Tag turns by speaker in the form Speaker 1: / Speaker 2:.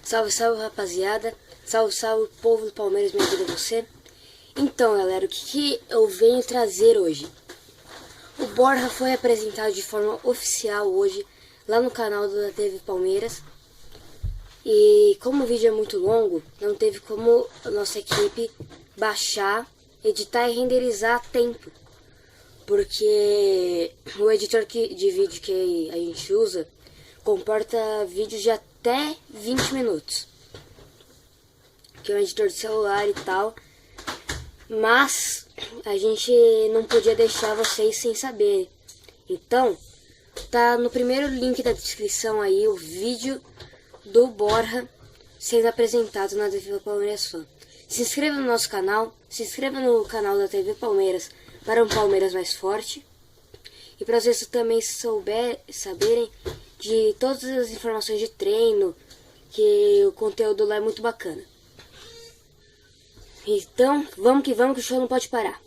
Speaker 1: Salve, salve, rapaziada. Salve, salve, povo do Palmeiras, minha vida é você. Então, galera, o que eu venho trazer hoje? O Borja foi apresentado de forma oficial hoje lá no canal da TV Palmeiras. E como o vídeo é muito longo, não teve como a nossa equipe baixar, editar e renderizar a tempo. Porque o editor de vídeo que a gente usa comporta vídeos de até 20 minutos. Que é um editor de celular e tal. Mas a gente não podia deixar vocês sem saber. Então, tá no primeiro link da descrição aí o vídeo do Borja sendo apresentado na TV Palmeiras Fã. Se inscreva no nosso canal, se inscreva no canal da TV Palmeiras para um Palmeiras mais forte. E para vocês também saberem de todas as informações de treino, que o conteúdo lá é muito bacana. Então, vamos que o show não pode parar.